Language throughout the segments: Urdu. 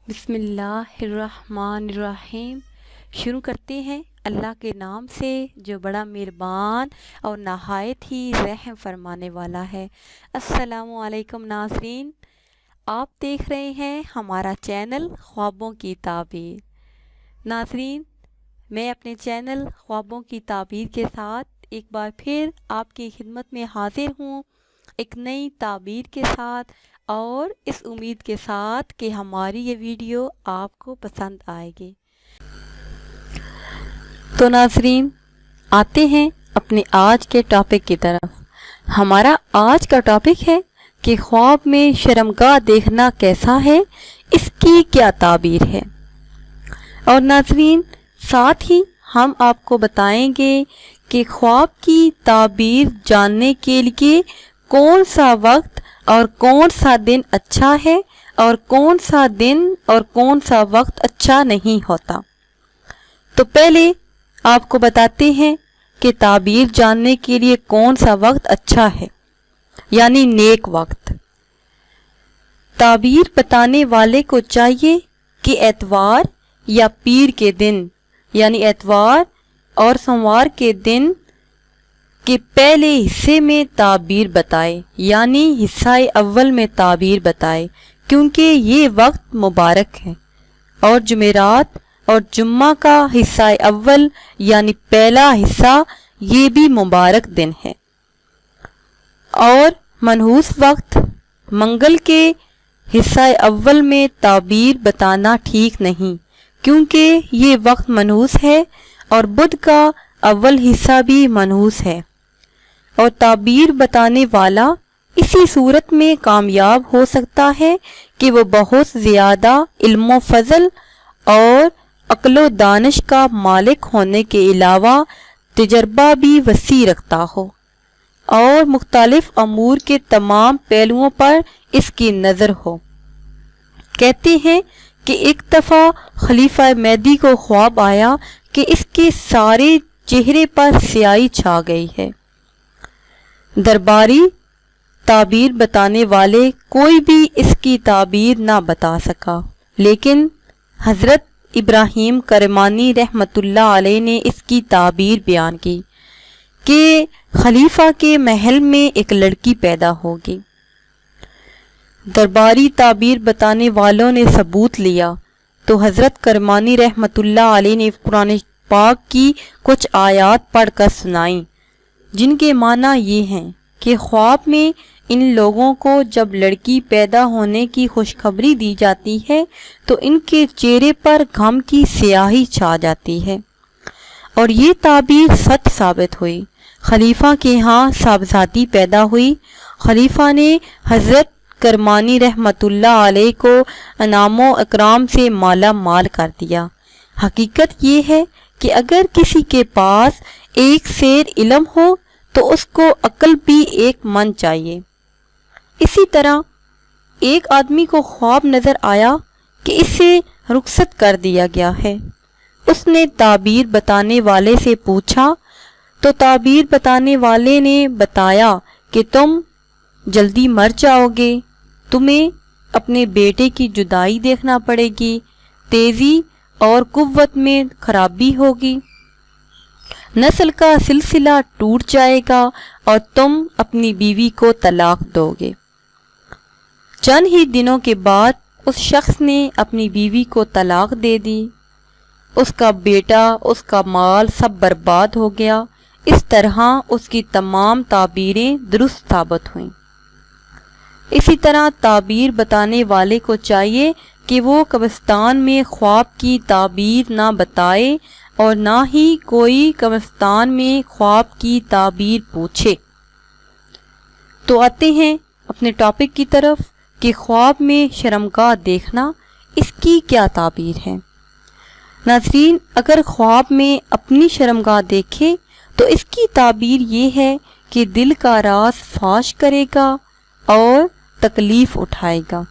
بسم اللہ الرحمن الرحیم۔ شروع کرتے ہیں اللہ کے نام سے جو بڑا مہربان اور نہایت ہی رحم فرمانے والا ہے۔ السلام علیکم ناظرین، آپ دیکھ رہے ہیں ہمارا چینل خوابوں کی تعبیر۔ ناظرین، میں اپنے چینل خوابوں کی تعبیر کے ساتھ ایک بار پھر آپ کی خدمت میں حاضر ہوں، ایک نئی تعبیر کے ساتھ، اور اس امید کے ساتھ کہ ہماری یہ ویڈیو آپ کو پسند آئے گی۔ تو ناظرین، آتے ہیں اپنے آج کے ٹاپک کی طرف۔ ہمارا آج کا ٹاپک ہے کہ خواب میں شرمگاہ دیکھنا کیسا ہے، اس کی کیا تعبیر ہے۔ اور ناظرین، ساتھ ہی ہم آپ کو بتائیں گے کہ خواب کی تعبیر جاننے کے لیے کون سا وقت اور کون سا دن اچھا ہے اور کون سا دن اور کون سا وقت اچھا نہیں ہوتا۔ تو پہلے آپ کو بتاتے ہیں کہ تعبیر جاننے کے لیے کون سا وقت اچھا ہے، یعنی نیک وقت۔ تعبیر بتانے والے کو چاہیے کہ اتوار یا پیر کے دن، یعنی اتوار اور سوموار کے دن کے پہلے حصے میں تعبیر بتائے، یعنی حصہ اول میں تعبیر بتائے، کیونکہ یہ وقت مبارک ہے۔ اور جمعرات اور جمعہ کا حصہ اول یعنی پہلا حصہ یہ بھی مبارک دن ہے۔ اور منحوس وقت منگل کے حصہ اول میں تعبیر بتانا ٹھیک نہیں، کیونکہ یہ وقت منحوس ہے، اور بدھ کا اول حصہ بھی منحوس ہے۔ اور تعبیر بتانے والا اسی صورت میں کامیاب ہو سکتا ہے کہ وہ بہت زیادہ علم و فضل اور عقل و دانش کا مالک ہونے کے علاوہ تجربہ بھی وسیع رکھتا ہو، اور مختلف امور کے تمام پہلوؤں پر اس کی نظر ہو۔ کہتے ہیں کہ ایک دفعہ خلیفہ مہدی کو خواب آیا کہ اس کے سارے چہرے پر سیاہی چھا گئی ہے۔ درباری تعبیر بتانے والے کوئی بھی اس کی تعبیر نہ بتا سکا، لیکن حضرت ابراہیم کرمانی رحمۃ اللہ علیہ نے اس کی تعبیر بیان کی کہ خلیفہ کے محل میں ایک لڑکی پیدا ہوگی۔ درباری تعبیر بتانے والوں نے ثبوت لیا تو حضرت کرمانی رحمۃ اللہ علیہ نے قرآن پاک کی کچھ آیات پڑھ کر سنائیں، جن کے معنی یہ ہیں کہ خواب میں ان لوگوں کو جب لڑکی پیدا ہونے کی خوشخبری دی جاتی ہے تو ان کے چہرے پر غم کی سیاہی چھا جاتی ہے، اور یہ تعبیر سچ ثابت ہوئی۔ خلیفہ کے ہاں صاحبزادی پیدا ہوئی۔ خلیفہ نے حضرت کرمانی رحمۃ اللہ علیہ کو انعام و اکرام سے مالا مال کر دیا۔ حقیقت یہ ہے کہ اگر کسی کے پاس ایک سیر علم ہو تو اس کو عقل بھی ایک من چاہیے۔ اسی طرح ایک آدمی کو خواب نظر آیا کہ اسے رخصت کر دیا گیا ہے۔ اس نے تعبیر بتانے والے سے پوچھا تو تعبیر بتانے والے نے بتایا کہ تم جلدی مر جاؤ گے، تمہیں اپنے بیٹے کی جدائی دیکھنا پڑے گی، تیزی اور قوت میں خرابی ہوگی، نسل کا سلسلہ ٹوٹ جائے گا، اور تم اپنی بیوی کو طلاق دو گے۔ چند ہی دنوں کے بعد اس شخص نے اپنی بیوی کو طلاق دے دی، اس کا بیٹا، اس کا مال سب برباد ہو گیا۔ اس طرح اس کی تمام تعبیریں درست ثابت ہوئیں۔ اسی طرح تعبیر بتانے والے کو چاہیے کہ وہ قبرستان میں خواب کی تعبیر نہ بتائے، اور نہ ہی کوئی قبرستان میں خواب کی تعبیر پوچھے۔ تو آتے ہیں اپنے ٹاپک کی طرف کہ خواب میں شرمگاہ دیکھنا، اس کی کیا تعبیر ہے۔ ناظرین، اگر خواب میں اپنی شرمگاہ دیکھے تو اس کی تعبیر یہ ہے کہ دل کا راز فاش کرے گا اور تکلیف اٹھائے گا۔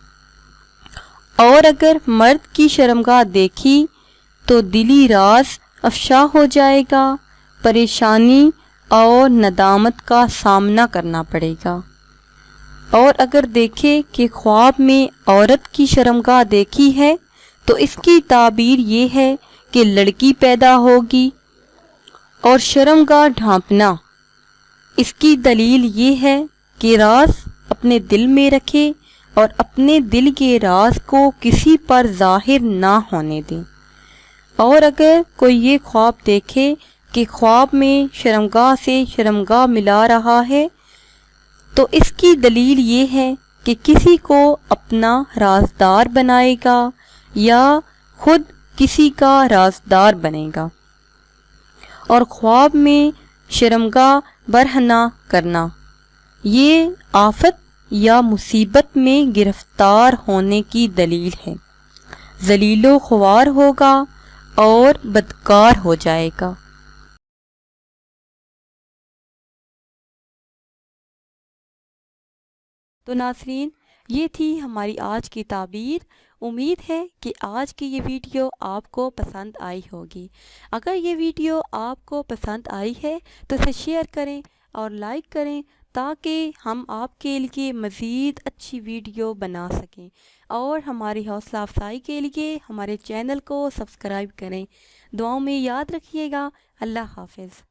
اور اگر مرد کی شرمگاہ دیکھی تو دلی راز افشا ہو جائے گا، پریشانی اور ندامت کا سامنا کرنا پڑے گا۔ اور اگر دیکھے کہ خواب میں عورت کی شرمگاہ دیکھی ہے تو اس کی تعبیر یہ ہے کہ لڑکی پیدا ہوگی اور شرمگاہ ڈھانپنا۔ اس کی دلیل یہ ہے کہ راز اپنے دل میں رکھے اور اپنے دل کے راز کو کسی پر ظاہر نہ ہونے دیں۔ اور اگر کوئی یہ خواب دیکھے کہ خواب میں شرمگاہ سے شرمگاہ ملا رہا ہے تو اس کی دلیل یہ ہے کہ کسی کو اپنا رازدار بنائے گا یا خود کسی کا رازدار بنے گا۔ اور خواب میں شرمگاہ برہنہ کرنا یہ آفت یا مصیبت میں گرفتار ہونے کی دلیل ہے، ذلیل و خوار ہوگا اور بدکار ہو جائے گا۔ تو ناظرین، یہ تھی ہماری آج کی تعبیر۔ امید ہے کہ آج کی یہ ویڈیو آپ کو پسند آئی ہوگی۔ اگر یہ ویڈیو آپ کو پسند آئی ہے تو اسے شیئر کریں اور لائک کریں تاکہ ہم آپ کے لیے مزید اچھی ویڈیو بنا سکیں، اور ہماری حوصلہ افزائی کے لیے ہمارے چینل کو سبسکرائب کریں۔ دعاؤں میں یاد رکھیے گا۔ اللہ حافظ۔